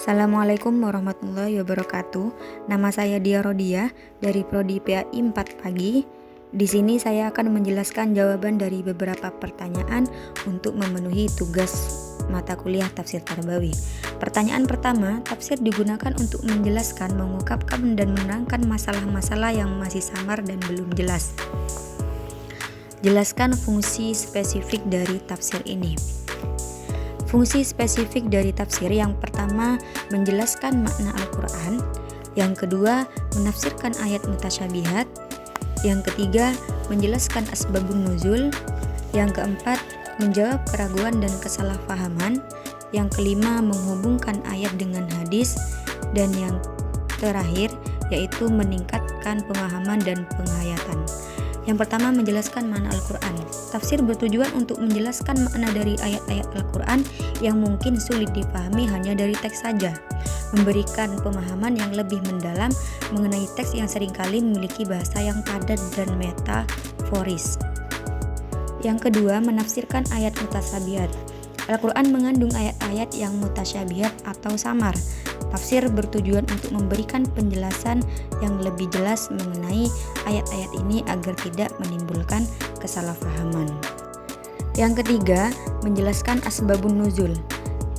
Assalamualaikum warahmatullahi wabarakatuh. Nama saya Dia Rodia dari Prodi PAI 4 Pagi. Di sini saya akan menjelaskan jawaban dari beberapa pertanyaan untuk memenuhi tugas mata kuliah Tafsir Tarbawi. Pertanyaan pertama, tafsir digunakan untuk menjelaskan, mengungkapkan dan menerangkan masalah-masalah yang masih samar dan belum jelas. Jelaskan fungsi spesifik dari tafsir ini. Fungsi spesifik dari tafsir yang pertama menjelaskan makna Al-Quran, yang kedua menafsirkan ayat mutasyabihat, yang ketiga menjelaskan asbabun nuzul, yang keempat menjawab keraguan dan kesalahpahaman, yang kelima menghubungkan ayat dengan hadis, dan yang terakhir yaitu meningkatkan pemahaman dan penghayatan. Yang pertama menjelaskan makna Al-Quran. Tafsir bertujuan untuk menjelaskan makna dari ayat-ayat Al-Quran yang mungkin sulit dipahami hanya dari teks saja, memberikan pemahaman yang lebih mendalam mengenai teks yang seringkali memiliki bahasa yang padat dan metaforis. Yang kedua, menafsirkan ayat mutasyabihat. Al-Quran mengandung ayat-ayat yang mutasyabihat atau samar. Tafsir bertujuan untuk memberikan penjelasan yang lebih jelas mengenai ayat-ayat ini agar tidak menimbulkan kesalahpahaman. Yang ketiga, menjelaskan asbabun nuzul.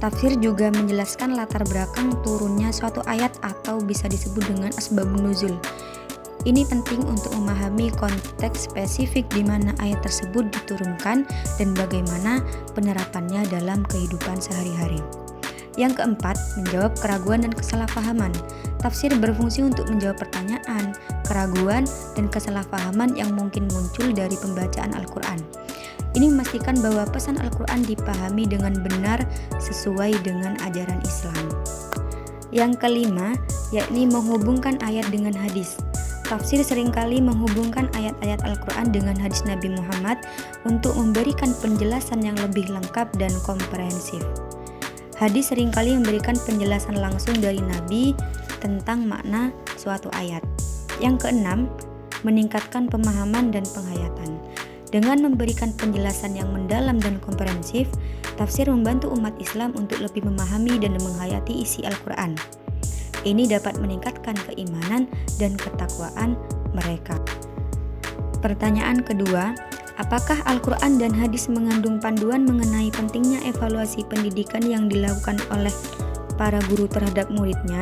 Tafsir juga menjelaskan latar belakang turunnya suatu ayat atau bisa disebut dengan asbabun nuzul. Ini penting untuk memahami konteks spesifik di mana ayat tersebut diturunkan dan bagaimana penerapannya dalam kehidupan sehari-hari. Yang keempat, menjawab keraguan dan kesalahpahaman. Tafsir berfungsi untuk menjawab pertanyaan, keraguan, dan kesalahpahaman yang mungkin muncul dari pembacaan Al-Quran. Ini memastikan bahwa pesan Al-Quran dipahami dengan benar sesuai dengan ajaran Islam. Yang kelima, yakni menghubungkan ayat dengan hadis. Tafsir seringkali menghubungkan ayat-ayat Al-Quran dengan hadis Nabi Muhammad untuk memberikan penjelasan yang lebih lengkap dan komprehensif. Hadis seringkali memberikan penjelasan langsung dari Nabi tentang makna suatu ayat. Yang keenam, meningkatkan pemahaman dan penghayatan. Dengan memberikan penjelasan yang mendalam dan komprehensif, tafsir membantu umat Islam untuk lebih memahami dan menghayati isi Al-Quran. Ini dapat meningkatkan keimanan dan ketakwaan mereka. Pertanyaan kedua, apakah Al-Quran dan hadis mengandung panduan mengenai pentingnya evaluasi pendidikan yang dilakukan oleh para guru terhadap muridnya?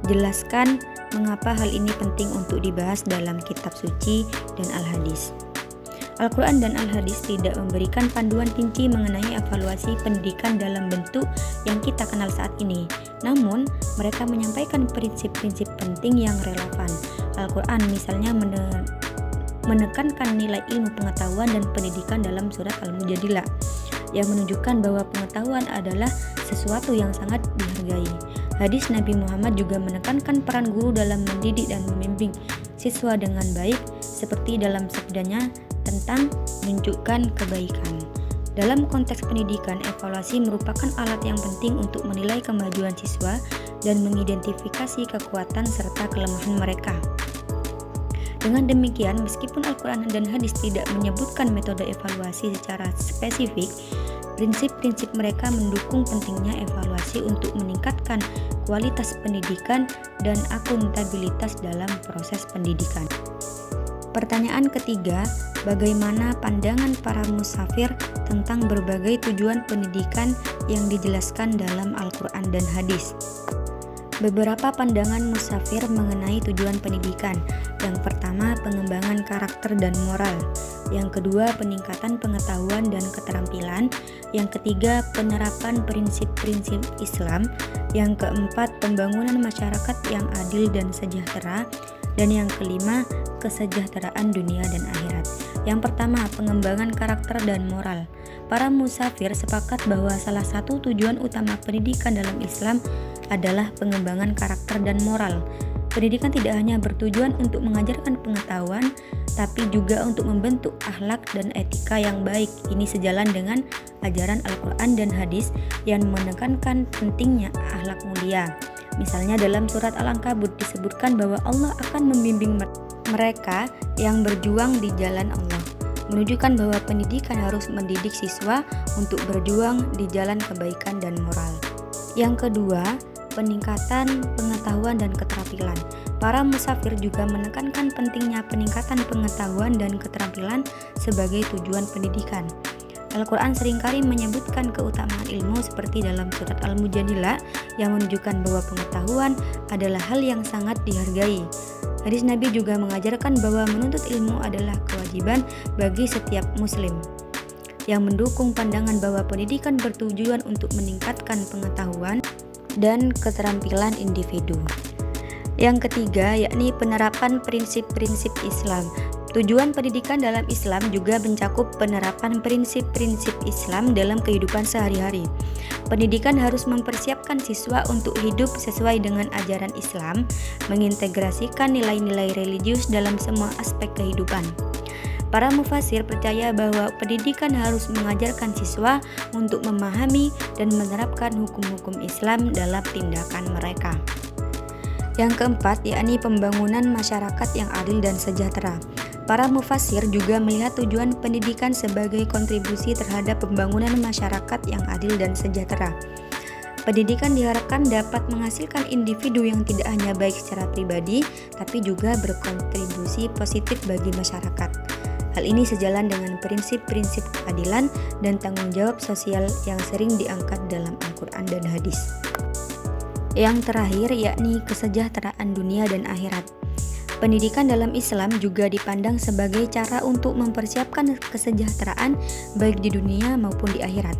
Jelaskan mengapa hal ini penting untuk dibahas dalam kitab suci dan Al-Hadis. Al-Quran dan Al-Hadis tidak memberikan panduan rinci mengenai evaluasi pendidikan dalam bentuk yang kita kenal saat ini. Namun, mereka menyampaikan prinsip-prinsip penting yang relevan. Al-Quran misalnya menekankan nilai ilmu pengetahuan dan pendidikan dalam surat Al-Mujadilah yang menunjukkan bahwa pengetahuan adalah sesuatu yang sangat dihargai. Hadis Nabi Muhammad juga menekankan peran guru dalam mendidik dan membimbing siswa dengan baik, seperti dalam sabdanya tentang menunjukkan kebaikan. Dalam konteks pendidikan, evaluasi merupakan alat yang penting untuk menilai kemajuan siswa dan mengidentifikasi kekuatan serta kelemahan mereka. Dengan demikian, meskipun Al-Quran dan hadis tidak menyebutkan metode evaluasi secara spesifik, prinsip-prinsip mereka mendukung pentingnya evaluasi untuk meningkatkan kualitas pendidikan dan akuntabilitas dalam proses pendidikan. Pertanyaan ketiga, bagaimana pandangan para musafir tentang berbagai tujuan pendidikan yang dijelaskan dalam Al-Quran dan hadis? Beberapa pandangan musafir mengenai tujuan pendidikan. Yang pertama, pengembangan karakter dan moral. Yang kedua, peningkatan pengetahuan dan keterampilan. Yang ketiga, penerapan prinsip-prinsip Islam. Yang keempat, pembangunan masyarakat yang adil dan sejahtera. Dan yang kelima, kesejahteraan dunia dan akhirat. Yang pertama, pengembangan karakter dan moral. Para musafir sepakat bahwa salah satu tujuan utama pendidikan dalam Islam adalah pengembangan karakter dan moral. Pendidikan tidak hanya bertujuan untuk mengajarkan pengetahuan, tapi juga untuk membentuk akhlak dan etika yang baik. Ini sejalan dengan ajaran Al-Quran dan hadis yang menekankan pentingnya akhlak mulia. Misalnya dalam surat Al-Ankabut disebutkan bahwa Allah akan membimbing mereka yang berjuang di jalan Allah, menunjukkan bahwa pendidikan harus mendidik siswa untuk berjuang di jalan kebaikan dan moral. Yang kedua, peningkatan pengetahuan dan keterampilan. Para musafir juga menekankan pentingnya peningkatan pengetahuan dan keterampilan sebagai tujuan pendidikan. Al-Quran seringkali menyebutkan keutamaan ilmu seperti dalam surat Al-Mujadilah yang menunjukkan bahwa pengetahuan adalah hal yang sangat dihargai. Hadis Nabi juga mengajarkan bahwa menuntut ilmu adalah kewajiban bagi setiap muslim, yang mendukung pandangan bahwa pendidikan bertujuan untuk meningkatkan pengetahuan dan keterampilan individu. Yang ketiga, yakni penerapan prinsip-prinsip Islam. Tujuan pendidikan dalam Islam juga mencakup penerapan prinsip-prinsip Islam dalam kehidupan sehari-hari. Pendidikan harus mempersiapkan siswa untuk hidup sesuai dengan ajaran Islam, mengintegrasikan nilai-nilai religius dalam semua aspek kehidupan. Para mufasir percaya bahwa pendidikan harus mengajarkan siswa untuk memahami dan menerapkan hukum-hukum Islam dalam tindakan mereka. Yang keempat, yakni pembangunan masyarakat yang adil dan sejahtera. Para mufasir juga melihat tujuan pendidikan sebagai kontribusi terhadap pembangunan masyarakat yang adil dan sejahtera. Pendidikan diharapkan dapat menghasilkan individu yang tidak hanya baik secara pribadi, tapi juga berkontribusi positif bagi masyarakat. Hal ini sejalan dengan prinsip-prinsip keadilan dan tanggung jawab sosial yang sering diangkat dalam Al-Quran dan hadis. Yang terakhir, yakni kesejahteraan dunia dan akhirat. Pendidikan dalam Islam juga dipandang sebagai cara untuk mempersiapkan kesejahteraan baik di dunia maupun di akhirat.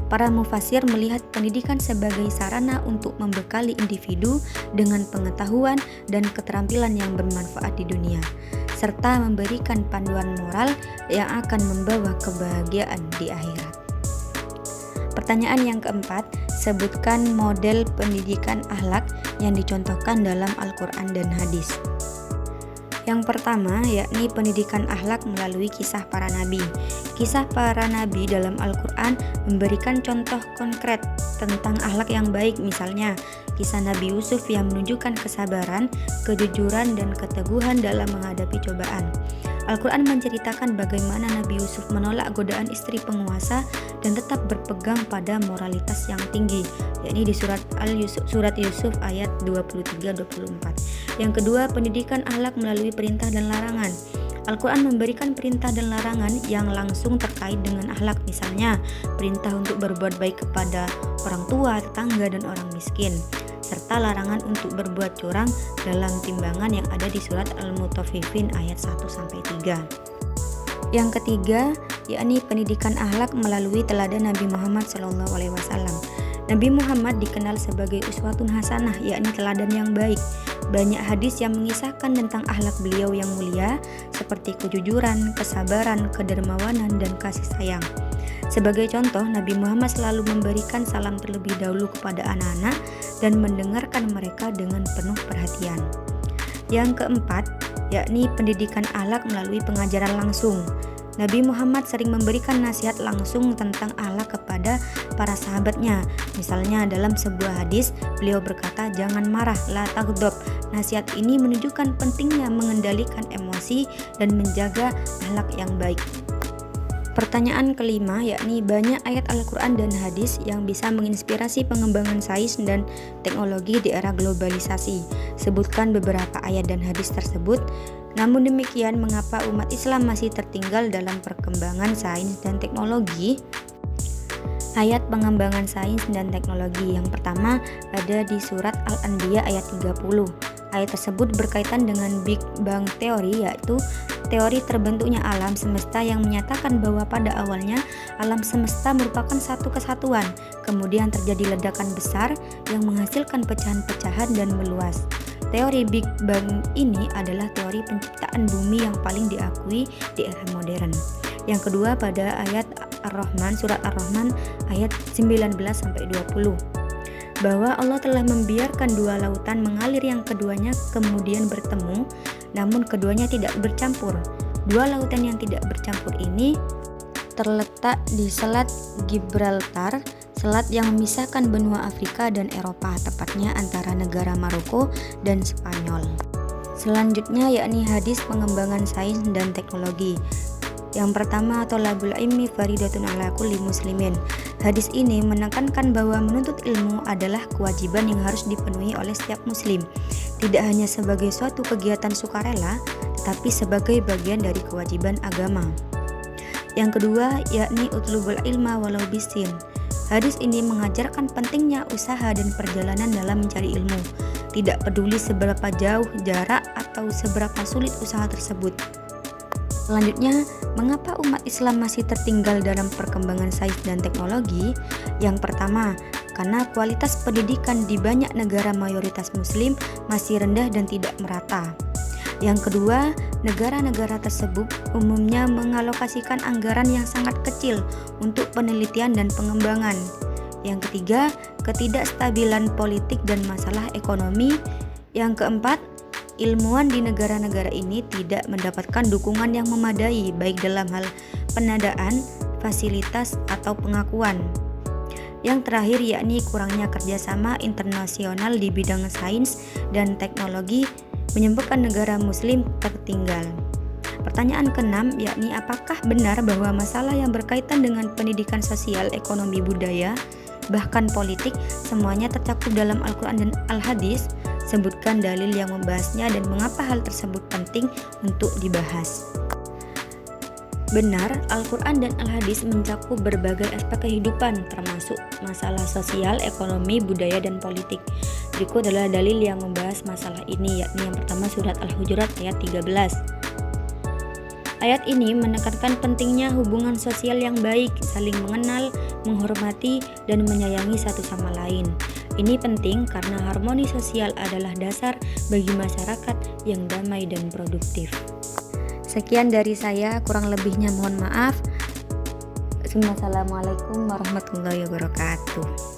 Para mufasir melihat pendidikan sebagai sarana untuk membekali individu dengan pengetahuan dan keterampilan yang bermanfaat di dunia, serta memberikan panduan moral yang akan membawa kebahagiaan di akhirat. Pertanyaan yang keempat, sebutkan model pendidikan akhlak yang dicontohkan dalam Al-Quran dan hadis. Yang pertama, yakni pendidikan akhlak melalui kisah para nabi. Kisah para nabi dalam Al-Quran memberikan contoh konkret tentang akhlak yang baik, misalnya kisah Nabi Yusuf yang menunjukkan kesabaran, kejujuran, dan keteguhan dalam menghadapi cobaan. Al-Quran menceritakan bagaimana Nabi Yusuf menolak godaan istri penguasa dan tetap berpegang pada moralitas yang tinggi, yakni di surat Yusuf ayat 23-24. Yang kedua, pendidikan akhlak melalui perintah dan larangan. Al-Quran memberikan perintah dan larangan yang langsung terkait dengan akhlak, misalnya perintah untuk berbuat baik kepada orang tua, tetangga, dan orang miskin, serta larangan untuk berbuat curang dalam timbangan yang ada di surat Al-Mutaffifin ayat 1-3. Yang ketiga, yakni pendidikan akhlak melalui teladan Nabi Muhammad SAW. Nabi Muhammad dikenal sebagai uswatun hasanah, yakni teladan yang baik. Banyak hadis yang mengisahkan tentang akhlak beliau yang mulia, seperti kejujuran, kesabaran, kedermawanan, dan kasih sayang. Sebagai contoh, Nabi Muhammad selalu memberikan salam terlebih dahulu kepada anak-anak dan mendengarkan mereka dengan penuh perhatian. Yang keempat, yakni pendidikan akhlak melalui pengajaran langsung. Nabi Muhammad sering memberikan nasihat langsung tentang akhlak kepada para sahabatnya. Misalnya dalam sebuah hadis, beliau berkata, "Jangan marah, la taghdab." Nasihat ini menunjukkan pentingnya mengendalikan emosi dan menjaga akhlak yang baik. Pertanyaan kelima, yakni banyak ayat Al-Quran dan hadis yang bisa menginspirasi pengembangan sains dan teknologi di era globalisasi. Sebutkan beberapa ayat dan hadis tersebut. Namun demikian, mengapa umat Islam masih tertinggal dalam perkembangan sains dan teknologi? Ayat pengembangan sains dan teknologi yang pertama ada di surat Al-Anbiya ayat 30. Ayat tersebut berkaitan dengan Big Bang teori, yaitu teori terbentuknya alam semesta yang menyatakan bahwa pada awalnya alam semesta merupakan satu kesatuan, kemudian terjadi ledakan besar yang menghasilkan pecahan-pecahan dan meluas. Teori Big Bang ini adalah teori penciptaan bumi yang paling diakui di era modern. Yang kedua pada ayat Ar-Rahman, surat Ar-Rahman ayat 19-20. Bahwa Allah telah membiarkan dua lautan mengalir yang keduanya kemudian bertemu, namun keduanya tidak bercampur. Dua lautan yang tidak bercampur ini terletak di Selat Gibraltar, selat yang memisahkan benua Afrika dan Eropa, tepatnya antara negara Maroko dan Spanyol. Selanjutnya yakni hadis pengembangan sains dan teknologi. Yang pertama, thalabul ilmi faridatun ala kulli muslimin. Hadis ini menekankan bahwa menuntut ilmu adalah kewajiban yang harus dipenuhi oleh setiap muslim, tidak hanya sebagai suatu kegiatan sukarela, tetapi sebagai bagian dari kewajiban agama. Yang kedua, yakni utlubul ilma walau bisin. Hadis ini mengajarkan pentingnya usaha dan perjalanan dalam mencari ilmu, tidak peduli seberapa jauh jarak atau seberapa sulit usaha tersebut. Selanjutnya, mengapa umat Islam masih tertinggal dalam perkembangan sains dan teknologi? Yang pertama, karena kualitas pendidikan di banyak negara mayoritas muslim masih rendah dan tidak merata. Yang kedua, negara-negara tersebut umumnya mengalokasikan anggaran yang sangat kecil untuk penelitian dan pengembangan. Yang ketiga, ketidakstabilan politik dan masalah ekonomi. Yang keempat, ilmuwan di negara-negara ini tidak mendapatkan dukungan yang memadai baik dalam hal pendanaan, fasilitas, atau pengakuan. Yang terakhir yakni kurangnya kerjasama internasional di bidang sains dan teknologi menyebabkan negara muslim tertinggal. Pertanyaan keenam yakni apakah benar bahwa masalah yang berkaitan dengan pendidikan sosial, ekonomi, budaya, bahkan politik semuanya tercakup dalam Al-Quran dan Al-Hadis? Sebutkan dalil yang membahasnya dan mengapa hal tersebut penting untuk dibahas. Benar, Al-Quran dan Al-Hadis mencakup berbagai aspek kehidupan, termasuk masalah sosial, ekonomi, budaya, dan politik. Berikut adalah dalil yang membahas masalah ini, yakni yang pertama surat Al-Hujurat ayat 13. Ayat ini menekankan pentingnya hubungan sosial yang baik, saling mengenal, menghormati, dan menyayangi satu sama lain. Ini penting karena harmoni sosial adalah dasar bagi masyarakat yang damai dan produktif. Sekian dari saya, kurang lebihnya mohon maaf. Wassalamualaikum warahmatullahi wabarakatuh.